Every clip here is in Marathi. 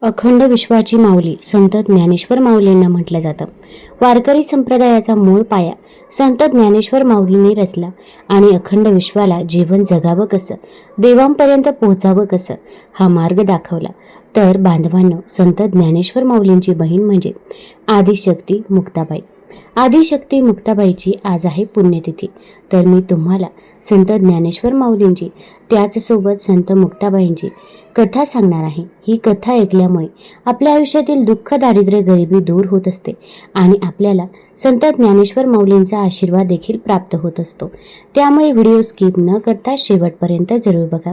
अखंड विश्वाची माऊली संत ज्ञानेश्वर माऊलींना म्हटलं जातं. वारकरी संप्रदायाचा मूळ पाया संत ज्ञानेश्वर माऊलींनी रचला आणि अखंड विश्वाला जीवन जगावं कसं, देवांपर्यंत पोहोचावं कसं हा मार्ग दाखवला. तर बांधवांनो, संत ज्ञानेश्वर माऊलींची बहीण म्हणजे आदिशक्ती मुक्ताबाई. आदिशक्ती मुक्ताबाईची आज आहे पुण्यतिथी. तर मी तुम्हाला संत ज्ञानेश्वर माऊलींची त्याचसोबत संत मुक्ताबाईंची कथा सांगणार आहे. ही कथा ऐकल्यामुळे आपल्या आयुष्यातील दुःख, दारिद्र्य, गरिबी दूर होत असते आणि आपल्याला संत ज्ञानेश्वर माऊलींचा आशीर्वाद देखील प्राप्त होत असतो. त्यामुळे व्हिडिओ स्किप न करता शेवटपर्यंत जरूर बघा.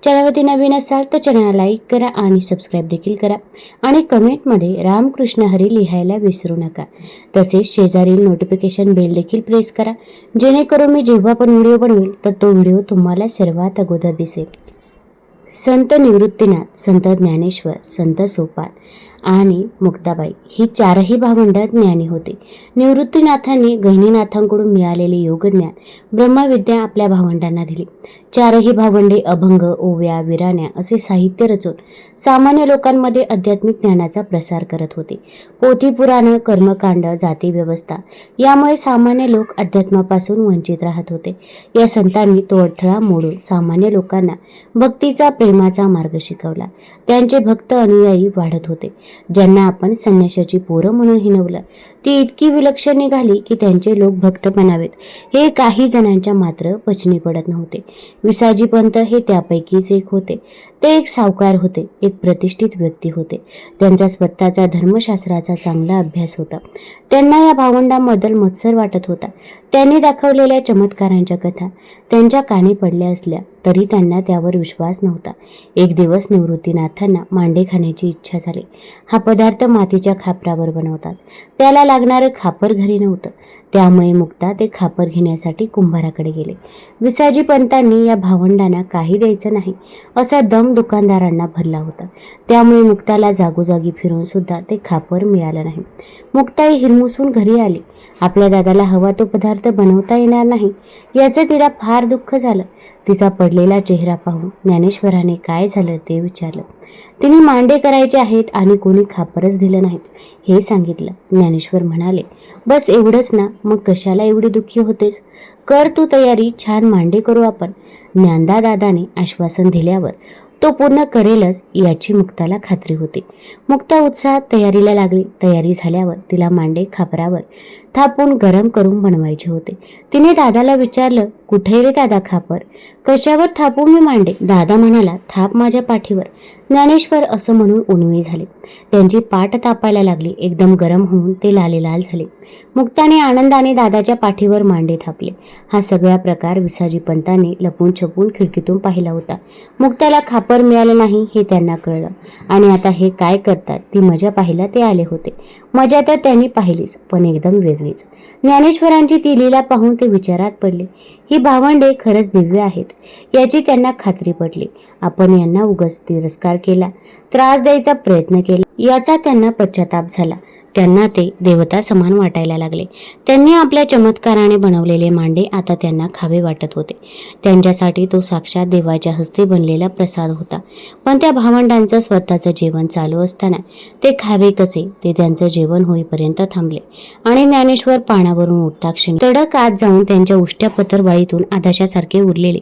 चॅनलवरती नवीन असाल तर चॅनलला लाईक करा आणि सबस्क्राईब देखील करा आणि कमेंटमध्ये रामकृष्ण हरी लिहायला विसरू नका. तसेच शेजारील नोटिफिकेशन बेल देखील प्रेस करा, जेणेकरून मी जेव्हा पण व्हिडिओ बनवेल तर तो व्हिडिओ तुम्हाला सर्वात अगोदर दिसेल. संत निवृत्तीनाथ, संत ज्ञानेश्वर, संत सोपान आणि मुक्ताबाई ही चारही भावंड ज्ञानी होते. निवृत्तीनाथांनी गहिनीनाथांकडून मिळालेले योगज्ञान, ब्रह्मविद्या आपल्या भावंडांना दिली. चारही भावंडे अभंग, ओव्या, विराण्या असे साहित्य रचून सामान्य लोकांमध्ये आध्यात्मिक ज्ञानाचा प्रसार करत होते. पोथी, पुराण, कर्मकांड, जाती व्यवस्था यामुळे सामान्य लोक अध्यात्मापासून वंचित राहत होते. या संतांनी तो अडथळा मोडून सामान्य लोकांना भक्तीचा, प्रेमाचा मार्ग शिकवला. त्यांचे भक्त अनुयायी वाढत होते. ज्यांना आपण संन्याशाची पोरं म्हणून हिणवलं ती इतकी विलक्षण निघाली की त्यांचे लोक भक्त बनावेत हे काही जणांच्या मात्र पचनी पडत नव्हते. विसाजी पंत हे त्यापैकीच एक होते. ते एक सावकार होते, एक प्रतिष्ठित व्यक्ती होते. त्यांचा स्वतःचा धर्मशास्त्राचा चांगला अभ्यास होता. त्यांना या भावंडांबद्दल मत्सर वाटत होता. त्यांनी दाखवलेल्या चमत्कारांच्या कथा त्यांच्या कानी पडल्या असल्या तरी त्यांना त्यावर विश्वास नव्हता. एक दिवस निवृत्तीनाथांना मांडे खाण्याची इच्छा झाली. हा पदार्थ मातीच्या खापरावर बनवतात. त्याला लागणारं खापर घरी नव्हतं. त्यामुळे मुक्ता ते खापर घेण्यासाठी कुंभाराकडे गेले. विसाजी पंतांनी या भावंडांना काही द्यायचं नाही असा दम दुकानदारांना भरला होता. त्यामुळे मुक्ताला जागोजागी फिरून सुद्धा ते खापर मिळालं नाही. मुक्ताई हिरमुसून घरी आली. आपल्या दादाला हवा तो पदार्थ बनवता येणार नाही याचं तिला फार दुःख झालं. तिचा पडलेला चेहरा पाहून ज्ञानेश्वराने काय झालं ते विचारलं. तिने मांडे करायचे आहेत आणि कोणी खापरच दिलं नाही हे सांगितलं. ज्ञानेश्वर म्हणाले, बस एवढंच ना, मग कशाला एवढी दुःखी होतेस? कर तू तयारी, छान मांडे करू आपण. ज्ञानदा दादाने आश्वासन दिल्यावर तो पूर्ण करेलच याची मुक्ताला खात्री होती. मुक्ता उत्साहात तयारीला लागली. तयारी झाल्यावर तिला मांडे खापरावर थापून गरम करून बनवायचे होते. तिने दादाला विचारलं, कुठे रे दादा खापर? कशावर थापू मी मांडे? दादा म्हणाला, थाप माझ्या पाठीवर. ज्ञानेश्वर असं म्हणून उणवे झाले. त्यांची पाठ तापायला लागली. एकदम गरम होऊन ते लाल झाले. मुक्ताने आनंदाने दादाच्या पाठीवर मांडे थापले. हा सगळा प्रकार विसाजी पंतांनी लपून छपून खिडकीतून पाहिला होता. मुक्ताला खापर मिळालं नाही हे त्यांना कळलं आणि आता हे काय करतात ती मजा पाहायला ते आले होते. मजा तर त्यांनी पाहिलीच, पण एकदम वेगळीच. ज्ञानेश्वरांची ती लीला पाहून ते विचारात पडले. ही भावंडे खरंच दिव्य आहेत याची त्यांना खात्री पडली. आपण यांना उगाच तिरस्कार केला, त्रास द्यायचा प्रयत्न केला याचा त्यांना पश्चाताप झाला. त्यांना ते देवता समान वाटायला लागले. त्यांनी आपल्या चमत्काराने बनवलेले मांडे आता त्यांना खावे वाटत होते. त्यांच्यासाठी तो साक्षात देवाच्या हस्ते बनलेला प्रसाद होता. पण त्या भावंडांचं स्वतःचं जेवण चालू असताना ते खावे कसे ते त्यांचं जेवण होईपर्यंत थांबले आणि ज्ञानेश्वर पानावरून उठता क्षणी तडक आत जाऊन त्यांच्या उष्ट्या पतरवाळीतून आदाशासारखे उरलेले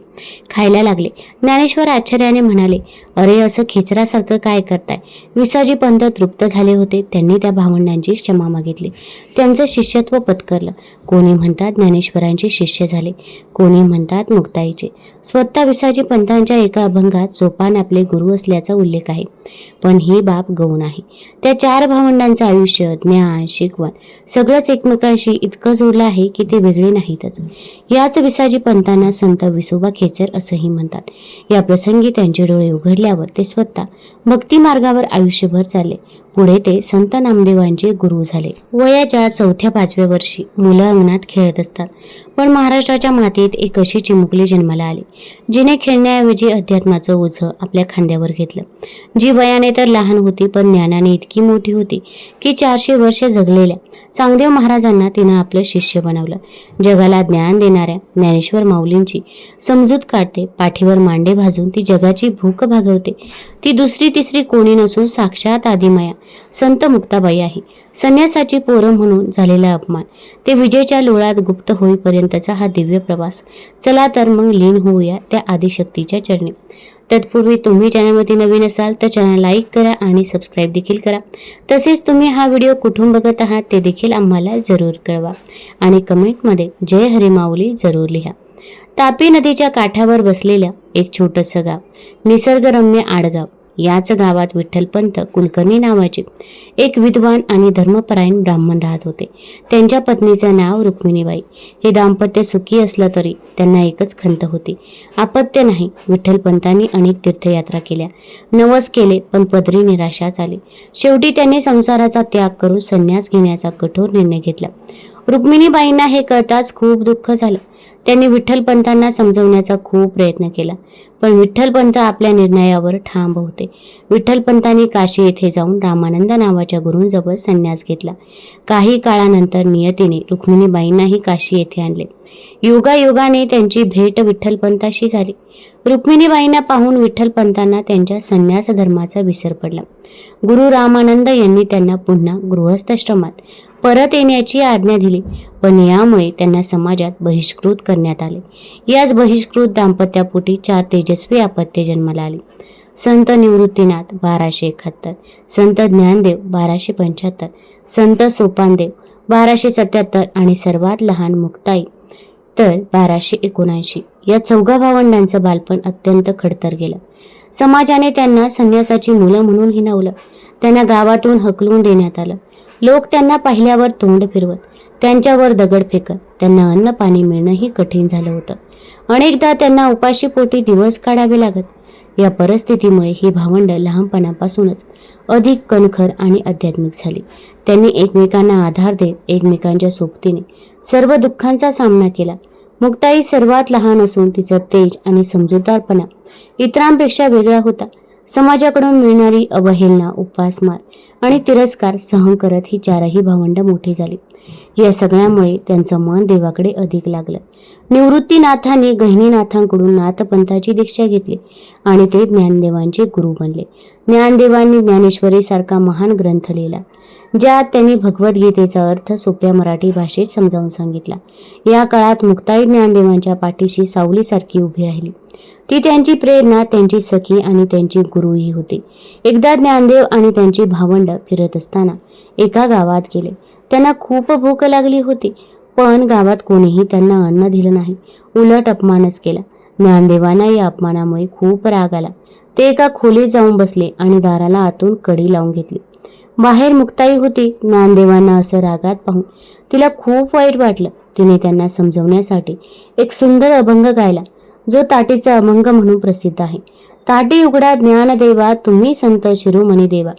खायला लागले. ज्ञानेश्वर आश्चर्याने म्हणाले, अरे असं खेचरासारखं काय करताय? विसाजी पंत तृप्त झाले होते. त्यांनी त्या भावंडांची क्षमा मागितली. त्यांचं शिष्यत्व पत्करलं. कोणी म्हणतात ज्ञानेश्वरांचे शिष्य झाले, कोणी म्हणतात मुक्ताईचे. स्वतः विसाजी पंतांच्या एका अभंगात सोपान आपले गुरु असल्याचा उल्लेख आहे. पण ही बाब गौण आहे. त्या चार भावंडांचं आयुष्य, ज्ञान, शिकवण सगळंच एकमेकांशी इतकं जोडलं आहे की ते वेगळे नाहीतच. याच विसाजी पंतांना संत विसोबा खेचर असंही म्हणतात. या प्रसंगी त्यांचे डोळे उघडल्यावर ते स्वतः भक्ती मार्गावर आयुष्यभर चालले. पुढे ते संत नामदेवांचे गुरु झाले. वयाच्या 4-5व्या वर्षी मुलं अंगणात खेळत असतात. पण महाराष्ट्राच्या मातीत एक अशी चिमुकली जन्माला आली जिने खेळण्याऐवजी अध्यात्माचं ओझं आपल्या खांद्यावर घेतलं. जी वयाने तर लहान होती पण ज्ञानाने इतकी मोठी होती की 400 वर्ष जगलेल्या चांगदेव महाराजांना तिनं आपलं शिष्य बनवलं. जगाला ज्ञान देणाऱ्या ज्ञानेश्वर माऊलींची समजूत काढते. पाठीवर मांडे भाजून ती जगाची भूक भागवते. ती दुसरी तिसरी कोणी नसून साक्षात आदिमाया संत मुक्ताबाई आहे. संन्यासाची पोरं म्हणून झालेला अपमान ते विजेच्या लोळात गुप्त होईपर्यंतचा हा दिव्य प्रवास. चला तर मग लीन होऊया त्या आदिशक्तीच्या चरणी. तत्पूर्वी तुम्ही चॅनलमध्ये नवीन असाल तर चॅनल लाईक करा आणि सबस्क्राईब देखील करा. तसेच तुम्ही हा व्हिडिओ कुठून बघत आहात ते देखील आम्हाला जरूर कळवा आणि कमेंटमध्ये जय हरी माऊली जरूर लिहा. तापी नदीच्या काठावर बसलेल्या एक छोटंसं गाव, निसर्गरम्य आडगाव. याच गावात विठ्ठलपंत कुलकर्णी नावाचे एक विद्वान आणि धर्मपरायण ब्राह्मण राहत होते. त्यांच्या पत्नीचं नाव रुक्मिणीबाई. हे दाम्पत्य सुखी असलं तरी त्यांना एकच खंत होती, अपत्य नाही. विठ्ठलपंतांनी अनेक तीर्थयात्रा केल्या, नवस केले, पण पदरी निराशाच आली. शेवटी त्यांनी संसाराचा त्याग करून संन्यास घेण्याचा कठोर निर्णय घेतला. रुक्मिणीबाईंना हे कळताच खूप दुःख झालं. त्यांनी विठ्ठलपंतांना समजवण्याचा खूप प्रयत्न केला, पण विठ्ठलपंत आपल्या निर्णयावर ठाम होते. विठ्ठलपंतांनी काशी येथे जाऊन रामानंद नावाच्या गुरूंजवळ संन्यास घेतला. काही काळानंतर नियतीने रुक्मिणीबाईंनाही काशी येथे आणले. योगायोगाने त्यांची भेट विठ्ठलपंताशी झाली. रुक्मिणीबाईंना पाहून विठ्ठलपंतांना त्यांच्या संन्यास धर्माचा विसर पडला. गुरु रामानंद यांनी त्यांना पुन्हा गृहस्थाश्रमात परत येण्याची आज्ञा दिली, पण यामुळे त्यांना समाजात बहिष्कृत करण्यात आले. याच बहिष्कृत दाम्पत्यापोटी 4 तेजस्वी अपत्ये जन्माला आली. संत निवृत्तीनाथ 1271, संत ज्ञानदेव 1275, संत सोपानदेव 1277 आणि सर्वात लहान मुक्ताई तर 1279. या 4 भावंडांचं बालपण अत्यंत खडतर गेलं. समाजाने त्यांना संन्यासाची मुलं म्हणून हिणवलं. त्यांना गावातून हकलून देण्यात आलं. लोक त्यांना पाहिल्यावर तोंड फिरवत, त्यांच्यावर दगड फेकत. त्यांना अन्न पाणी मिळणंही कठीण झालं होतं. अनेकदा त्यांना उपाशी पोटी दिवस काढावे लागत. या परिस्थितीमुळे ही भावंड लहानपणापासूनच अधिक कणखर आणि आध्यात्मिक झाली. त्यांनी एकमेकांना आधार देत एकमेकांच्या सोबतीने सर्व दुःखांचा सामना केला. मुक्ताई सर्वात लहान असून तिचं तेज आणि समजूतदारपणा इतरांपेक्षा वेगळा होता. समाजाकडून मिळणारी अवहेलना, उपासमार आणि तिरस्कार सहन करत ही 4ही भावंड मोठी झाली. या सगळ्यामुळे त्यांचं मन देवाकडे अधिक लागलं. निवृत्तीनाथांनी गहिनीनाथांकडून नाथपंथाची दीक्षा घेतली आणि ते ज्ञानदेवांचे गुरु बनले. ज्ञानदेवांनी ज्ञानेश्वरी सारखा महान ग्रंथ लिहिला, ज्यात त्यांनी भगवद्गीतेचा अर्थ सोप्या मराठी भाषेत समजावून सांगितला. या काळात मुक्ताई ज्ञानदेवांच्या पाठीशी सावलीसारखी उभी राहिली. ती त्यांची प्रेरणा, त्यांची सखी आणि त्यांची गुरुही होती. एकदा ज्ञानदेव आणि त्यांची भावंड फिरत असताना एका गावात गेले. त्यांना खूप भूक लागली होती, पण गावात कोणीही त्यांना अन्न दिलं नाही, उलट अपमानच केला. ज्ञानदेवांना या अपमानामुळे खूप राग आला. ते एका खोलीत जाऊन बसले आणि दाराला आतून कडी लावून घेतली. बाहेर मुक्ताई होती. ज्ञानदेवांना असं रागात पाहून तिला खूप वाईट वाटलं. तिने त्यांना समजवण्यासाठी एक सुंदर अभंग गायला, जो ताटीचा अभंग म्हणून प्रसिद्ध आहे. ताटी उघडा ज्ञानदेवा, तुम्ही संत शिरोमणी देवा.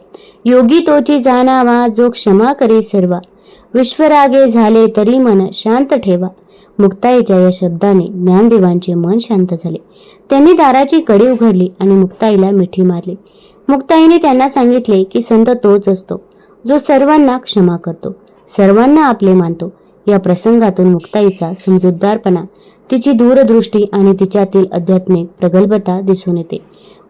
योगी तोची जाणावा, जो क्षमा करी सर्वा. विश्वरागे झाले तरी मन शांत ठेवा. मुक्ताईच्या या शब्दाने ज्ञानदेवांचे मन शांत झाले. त्यांनी दाराची कडी उघडली आणि मुक्ताईला मिठी मारली. मुक्ताईने त्यांना सांगितले की संत तोच असतो, जो सर्वांना क्षमा करतो, सर्वांना आपले मानतो. या प्रसंगातून मुक्ताईचा समजूतदारपणा, तिची दूरदृष्टी आणि तिच्यातील आध्यात्मिक प्रगल्भता दिसून येते.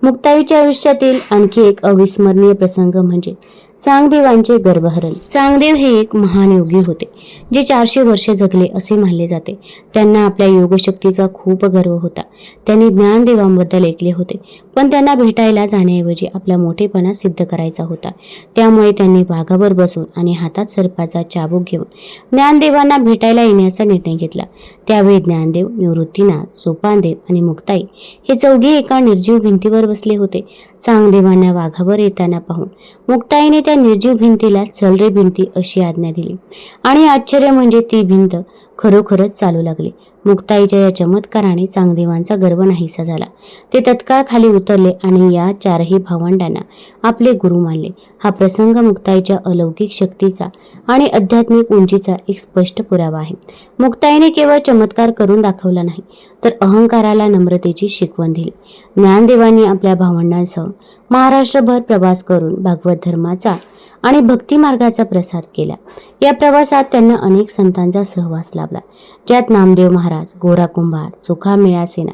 मुक्ताईच्या आयुष्यातील आणखी एक अविस्मरणीय प्रसंग म्हणजे चांगदेवांचे गर्भहरण. चांगदेव हे एक महान योगी होते, जे 400 वर्षे जगले असे मानले जाते. त्यांना आपल्या योगशक्तीचा खूप गर्व होता. त्यांनी ज्ञानदेवांबद्दल ऐकले होते, पण त्यांना भेटायला जाण्याऐवजी आपला मोठेपणा सिद्ध करायचा होता. त्यामुळे त्यांनी वाघावर बसून आणि हातात सर्पाचा चाबूक घेऊन ज्ञानदेवांना भेटायला येण्याचा निर्णय घेतला. त्यावेळी ज्ञानदेव, निवृत्तीनाथ, सोपानदेव आणि मुक्ताई हे 4घे एका निर्जीव भिंतीवर बसले होते. चांगदेवांना वाघावर येताना पाहून मुक्ताईने त्या निर्जीव भिंतीला चल रे भिंती अशी आज्ञा दिली आणि आश्चर्य म्हणजे ती भिंत खरोखरच चालू लागली. मुक्ताईच्या या चमत्काराने चांगदेवांचा गर्व नाहीसा झाला. ते तत्काळ खाली उतरले आणि या 4ही भावंडांना आपले गुरु मानले. हा प्रसंग मुक्ताईच्या अलौकिक शक्तीचा आणि आध्यात्मिक उंचीचा एक स्पष्ट पुरावा आहे. मुक्ताईने केवळ चमत्कार करून दाखवला नाही, तर अहंकाराला नम्रतेची शिकवण दिली. ज्ञानदेवांनी आपल्या भावंडांसह महाराष्ट्रभर प्रवास करून भागवत धर्माचा आणि भक्ती मार्गाचा प्रसार केला. या प्रवासात त्यांना अनेक संतांचा सहवास लाभला, ज्यात नामदेव महाराज, गोरा कुंभार, चोखामेळा सेना,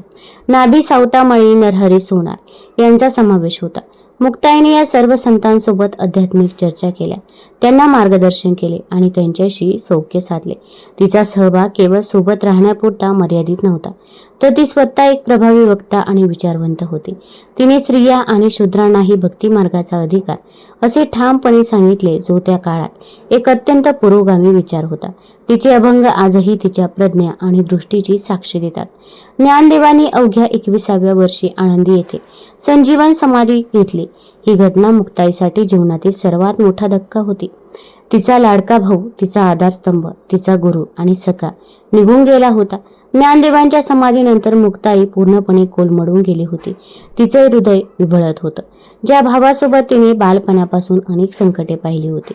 नाभी सावतामळी, नरहरी सोनार यांचा समावेश होता. मुक्ताईने या सर्व संतांसोबत आध्यात्मिक चर्चा केल्या, त्यांना मार्गदर्शन केले आणि त्यांच्याशी सौख्य साधले. तिचा सहभाग केवळ सोबत राहण्यापुरता मर्यादित नव्हता, तर ती स्वतः एक प्रभावी वक्ता आणि विचारवंत होती. तिने स्त्रिया आणि शूद्रांनाही भक्ती मार्गाचा अधिकार असे ठामपणे सांगितले, जो त्या काळात एक अत्यंत पुरोगामी विचार होता. तिचे अभंग आजही तिच्या प्रज्ञा आणि दृष्टीची साक्ष देतात. ज्ञानदेवांनी अवघ्या 21व्या वर्षी आळंदी येथे संजीवन समाधी घेतली. ही घटना मुक्ताईसाठी जीवनातील सर्वात मोठा धक्का होती. तिचा लाडका भाऊ, तिचा आधारस्तंभ, तिचा गुरु आणि सखा निघून गेला होता. ज्ञानदेवांच्या समाधीनंतर मुक्ताई पूर्णपणे कोलमडून गेली होती. तिचे हृदय विभळत होतं. ज्या भावासोबत तिने बालपणापासून अनेक संकटे पाहिली होती,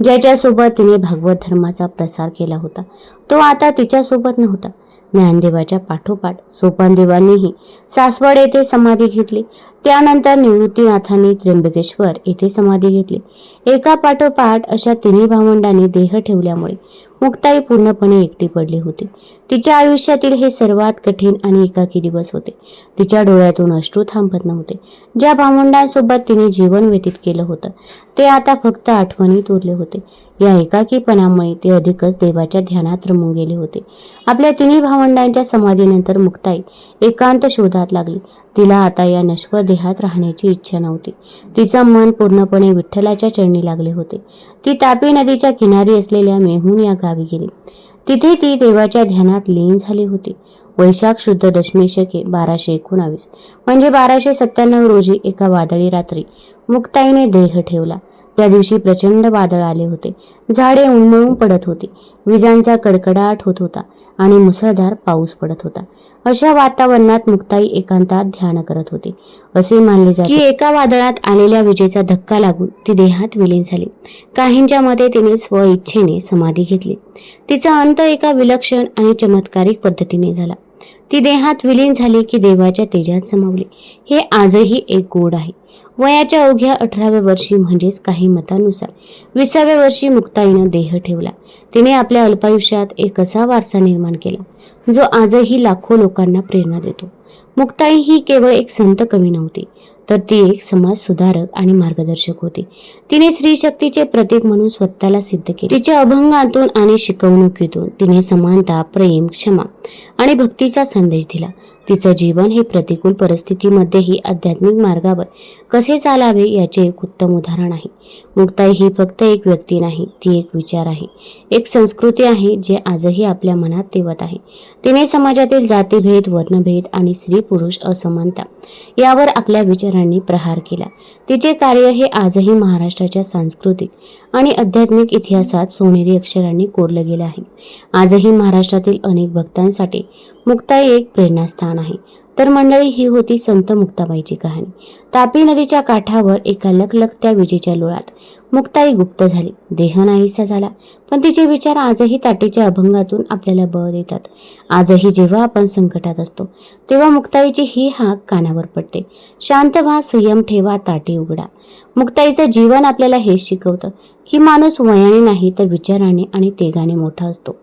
ज्याच्यासोबत तिने भागवत धर्माचा प्रसार केला होता, तो आता तिच्यासोबत नव्हता. ज्ञानदेवाच्या पाठोपाठ सोपानदेवांनीही सासवड येथे समाधी घेतली. त्यानंतर निवृत्तीनाथांनी त्र्यंबकेश्वर येथे समाधी घेतली. एका पाठोपाठ अशा तिन्ही भावंडांनी देह ठेवल्यामुळे मुक्ताई पूर्णपणे एकटी पडली होती. तिच्या आयुष्यातील हे सर्वात कठीण आणि एकाकी दिवस होते. तिच्या डोळ्यातून अश्रू थांबत नव्हते. ज्या भावंडांसोबत तिने जीवन व्यतीत केलं होतं, ते आता फक्त आठवणीत उरले होते. या एकाकीपणामुळे ते अधिकच देवाच्या ध्यानात रमून गेले होते. आपल्या तिन्ही भावंडांच्या समाधीनंतर मुक्ताई एकांत शोधात लागली. तिला आता या नश्वर देहात राहण्याची इच्छा नव्हती. तिचं मन पूर्णपणे विठ्ठलाच्या चरणी लागले होते. ती तापी नदीच्या किनारी असलेल्या मेहून या गावी गेली. तिथे ती देवाच्या ध्यानात लीन झाली होती. वैशाख शुद्ध दशमी शके 1219 म्हणजे 1297 रोजी एका वादळी रात्री मुक्ताईने देह ठेवला. त्या दिवशी प्रचंड वादळ आले होते. झाडे उन्मळून पडत होती. विजांचा कडकडाट होत होता आणि मुसळधार पाऊस पडत होता. अशा वातावरणात मुक्ताई एकांतात ध्यान करत होती. असे मानले जाते की एका वादळात आलेल्या विजेचा धक्का लागून ती देहात विलीन झाली. काहींच्या मते तिने स्वइच्छेने समाधी घेतली. तिचा अंत एका विलक्षण आणि चमत्कारिक पद्धतीने झाला. ती देहात विलीन झाली की देवाच्या तेजात समावली. हे आजही एक गोड आहे. वयाच्या अवघ्या 18व्या वर्षी म्हणजेच काही मतानुसार 20व्या वर्षी मुक्ताईनं देह ठेवला. तिने आपल्या अल्पायुष्यात एक असा वारसा निर्माण केला, जो आजही लाखो लोकांना प्रेरणा देतो. मुक्ताई ही केवळ एक संत कवी नव्हती, तर ती एक समाज सुधारक आणि मार्गदर्शक होती. तिने स्त्री शक्तीचे प्रतीक म्हणून स्वतःला सिद्ध केले. तिच्या अभंगातून आणि शिकवणुकीतून तिने समानता, प्रेम, क्षमा आणि भक्तीचा संदेश दिला. तिचं जीवन हे प्रतिकूल परिस्थितीमध्येही आध्यात्मिक मार्गावर कसे चालावे याचे एक उत्तम उदाहरण आहे. मुक्ताई ही फक्त एक व्यक्ती नाही, ती एक विचार आहे, एक संस्कृती आहे, जे आजही आपल्या मनात तेवत आहे. तिने समाजातील जातीभेद, वर्णभेद आणि स्त्री पुरुष असमानता यावर आपल्या विचारांनी प्रहार केला. तिचे कार्य हे आजही महाराष्ट्राच्या सांस्कृतिक आणि आध्यात्मिक इतिहासात सोनेरी अक्षरांनी कोरलं गेलं आहे. आजही महाराष्ट्रातील अनेक भक्तांसाठी मुक्ताई एक प्रेरणास्थान आहे. तर मंडळी, ही होती संत मुक्ताबाईची कहाणी. तापी नदीच्या काठावर एका लखलखत्या विजेच्या लोळात मुक्ताई गुप्त झाली. देह नाहीसा झाला, पण तिचे विचार आजही ताटीच्या अभंगातून आपल्याला बळ देतात. आजही जेव्हा आपण संकटात असतो, तेव्हा मुक्ताईची ही हाक कानावर पडते. शांत व्हा, संयम ठेवा, ताटी उघडा. मुक्ताईचं जीवन आपल्याला हेच शिकवतं की माणूस वयाने नाही, तर विचाराने आणि तेगाने मोठा असतो.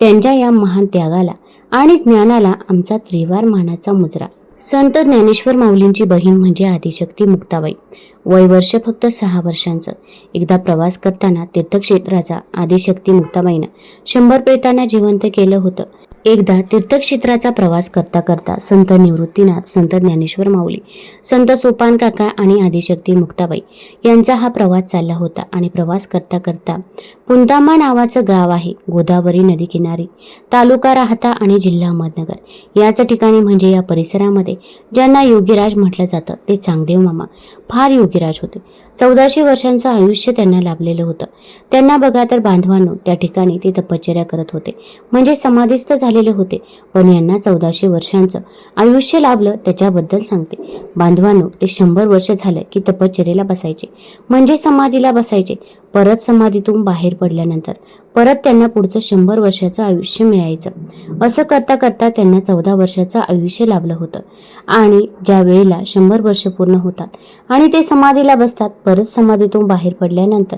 त्यांच्या या महान त्यागाला आणि ज्ञानाला आमचा त्रिवार मानाचा मुजरा. संत ज्ञानेश्वर माऊलींची बहीण म्हणजे आदिशक्ती मुक्ताबाई. वय वर्ष फक्त 6 वर्षांचं. एकदा प्रवास करताना तीर्थक्षेत्राचा आदिशक्ती मुक्ताबाईनं 100 प्रेतांना जिवंत केलं होतं. एकदा तीर्थक्षेत्राचा प्रवास करता करता संत निवृत्तीनाथ, संत ज्ञानेश्वर माऊली, संत सोपान काका आणि आदिशक्ती मुक्ताबाई यांचा हा प्रवास चालला होता. आणि प्रवास करता करता पुंतांबा नावाचं गाव आहे, गोदावरी नदी किनारी, तालुका राहता आणि जिल्हा अहमदनगर याच ठिकाणी. म्हणजे या परिसरामध्ये ज्यांना योगीराज म्हटलं जातं, ते चांगदेव मामा फार योगीराज होते. 1400 वर्षांचं आयुष्य त्यांना लाभलेलं होतं. त्यांना बघा तर बांधवांनो, त्या ठिकाणी ते तपश्चर्या करत होते, म्हणजे समाधीस्थ झालेले होते. पण यांना 1400 वर्षांचं आयुष्य लाभलं त्याच्याबद्दल सांगते. बांधवांनो, ते 100 वर्ष झालं की तपश्चर्येला बसायचे, म्हणजे समाधीला बसायचे. परत समाधीतून बाहेर पडल्यानंतर परत त्यांना पुढचं 100 वर्षाचं आयुष्य मिळायचं. असं करता करता त्यांना 14 वर्षाचं आयुष्य लाभलं होतं. आणि ज्या वेळेला 100 वर्ष पूर्ण होतात आणि ते समाधीला बसतात, परत समाधीतून बाहेर पडल्यानंतर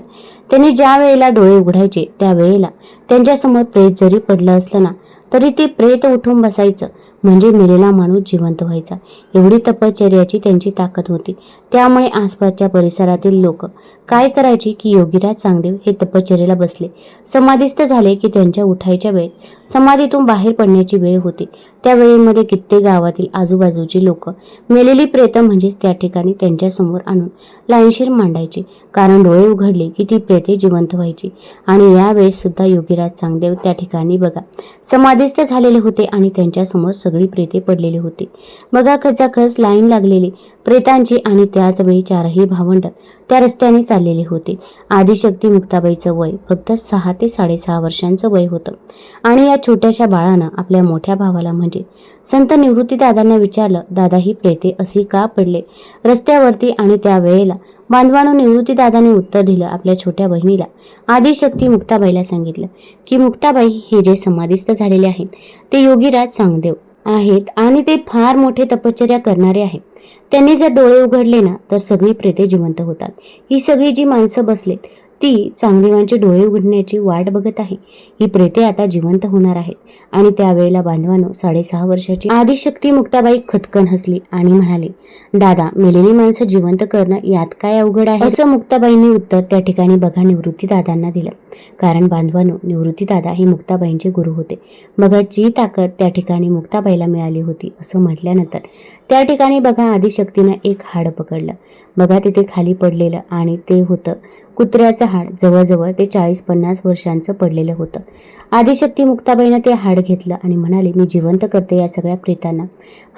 त्यांनी ज्या वेळेला डोळे उघडायचे, त्या वेळेला त्यांच्यासमोर प्रेत जरी पडलं असलं ना, तरी ते प्रेत उठून बसायचं. म्हणजे मेलेला माणूस जिवंत व्हायचा. एवढी तपश्चर्याची त्यांची ताकद होती. त्यामुळे आसपासच्या परिसरातील लोक काय करायचे की योगीराज चांगदेव हे तपश्चर्येला बसले, समाधीस्थ झाले की त्यांच्या उठायच्या वेळेत समाधीतून बाहेर पडण्याची वेळ होती. त्या वेळेमध्ये कित्येक गावातील आजूबाजूची लोक मेलेली प्रेत म्हणजेच त्या ठिकाणी त्यांच्यासमोर आणून लाईनशीर मांडायची. कारण डोळे उघडले की ती प्रेते जिवंत व्हायची. आणि यावेळेस सुद्धा योगीराज चांगदेव त्या ठिकाणी बघा समाधीस्थ झालेले होते आणि त्यांच्यासमोर सगळी प्रेते पडलेली होती. बघा खचाखच लाईन लागलेली प्रेतांची. आणि त्याच वेळी चारही भावंड त्या रस्त्याने चाललेले होते. आदिशक्ती मुक्ताबाईचं वय फक्त 6 ते 6.5 वर्षांचं वय होतं. आणि या छोट्याशा बाळानं आपल्या मोठ्या भावाला म्हणजे संत निवृत्तीदादांना विचारलं, दादा ही प्रेते अशी का पडले रस्त्यावरती? आणि त्या वेळेला बांधवानं निवृत्तीदादाने उत्तर दिलं. आपल्या छोट्या बहिणीला आदिशक्ती मुक्ताबाईला सांगितलं की मुक्ताबाई हे जे समाधीस्थ झालेले आहेत ते योगीराज चांगदेव आहेत आणि ते फार मोठे तपश्चर्या करणारे आहेत. त्यांनी जर डोळे उघडले ना तर सगळी प्रेते जिवंत होतात. ही सगळी जी माणसं बसलेत ती चांगदेवांचे डोळे उघडण्याची वाट बघत आहे. ही प्रेते आता जिवंत होणार आहेत. आणि त्यावेळेला बांधवानो 6.5 वर्षाची आदिशक्ती मुक्ताबाई खटकन हसली आणि म्हणाली, दादा मेलेली माणसं जिवंत करणं यात काय अवघड आहे? असं मुक्ताबाईंनी उत्तर त्या ठिकाणी बघा निवृत्तीदादांना दिलं. कारण बांधवानो निवृत्तीदादा हे मुक्ताबाईंचे गुरु होते. बघा जी ताकद त्या ठिकाणी मुक्ताबाईला मिळाली होती असं म्हटल्यानंतर त्या ठिकाणी बघा आदिशक्तीनं एक हाड पकडलं. बघा तिथे खाली पडलेलं आणि ते होतं कुत्र्याचं हाड. जवळजवळ ते 40-50 वर्षांचं पडलेलं होतं. आदिशक्ती मुक्ताबाईनं ते हाड घेतलं आणि म्हणाले, मी जिवंत करते या सगळ्या प्रेतांना.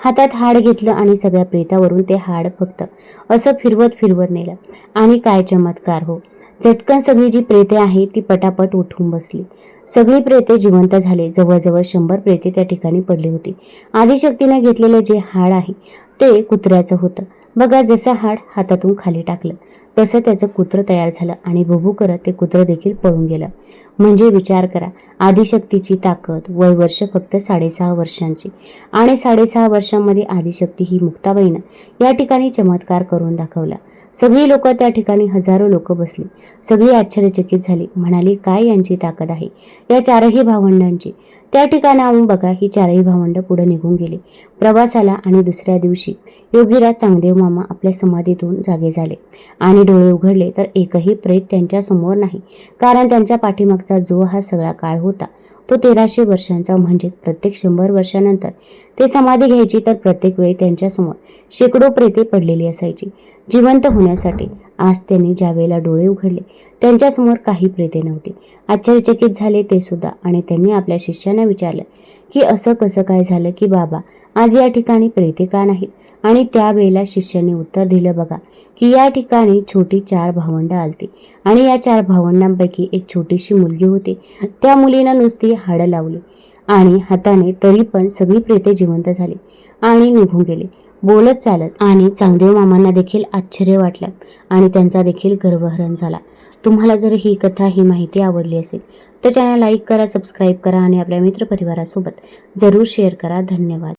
हातात हाड घेतलं आणि सगळ्या प्रेतावरून ते हाड फक्त असं फिरवत नेलं. आणि काय चमत्कार हो, झटकन सगळी जी प्रेते आहे ती पटापट उठून बसली. सगळी प्रेते जिवंत झाले. जवळजवळ 100 प्रेते त्या ठिकाणी पडली होती. आदिशक्तीने घेतलेलं जे हाड आहे ते कुत्र्याचं होतं. बघा जसं हाड हातातून खाली टाकलं तसं त्याचं कुत्रं तयार झालं आणि भुभू करत ते कुत्रं देखील पळून गेलं. म्हणजे विचार करा आदिशक्तीची ताकद. वय वर्ष फक्त 6.5 वर्षांची. आणि 6.5 वर्षांमध्ये आदिशक्ती ही मुक्ताबाईनं या ठिकाणी चमत्कार करून दाखवला. सगळी लोक त्या ठिकाणी हजारो लोक बसली. सगळी आश्चर्यचकित झाली. म्हणाली काय यांची ताकद आहे या चारही भावंडांची. त्या ठिकाणाहून बघा ही चारही भावंड पुढे निघून गेली प्रवासाला. आणि दुसऱ्या दिवशी योगीराज चांगदेव मामा आपल्या समाधीतून जागे झाले आणि डोळे उघडले तर एकही प्रेत त्यांच्या समोर नाही. कारण त्यांच्या पाठीमागचा जो हा सगळा काळ होता तो 1300 वर्षांचा. म्हणजेच प्रत्येक 100 वर्षानंतर ते समाधी घ्यायची तर प्रत्येक वेळी त्यांच्यासमोर शेकडो प्रेते पडलेली असायची जिवंत होण्यासाठी. आज त्यांनी ज्या वेळेला डोळे उघडले त्यांच्यासमोर काही प्रेते नव्हती. आश्चर्यचकित झाले ते सुद्धा. आणि त्यांनी आपल्या शिष्यांना विचारलं की असं कसं काय झालं की बाबा आज या ठिकाणी प्रेते का नाहीत? आणि त्यावेळेला शिष्यांनी उत्तर दिलं बघा की या ठिकाणी छोटी 4 भावंडं आलती आणि या 4 भावंडांपैकी एक छोटीशी मुलगी होती. त्या मुलीनं नुसती हाडं लावली आणि हाताने तरी पण सगळी प्रेते जिवंत झाली आणि निघून गेली बोलत चालत. आणि चांगदेव मामांना देखील आश्चर्य वाटलं आणि त्यांचा देखील गर्वहरण झाला. तुम्हाला जर ही कथा ही माहिती आवडली असेल तर चॅनल लाईक करा, सबस्क्राईब करा आणि आपल्या मित्रपरिवारासोबत जरूर शेअर करा. धन्यवाद.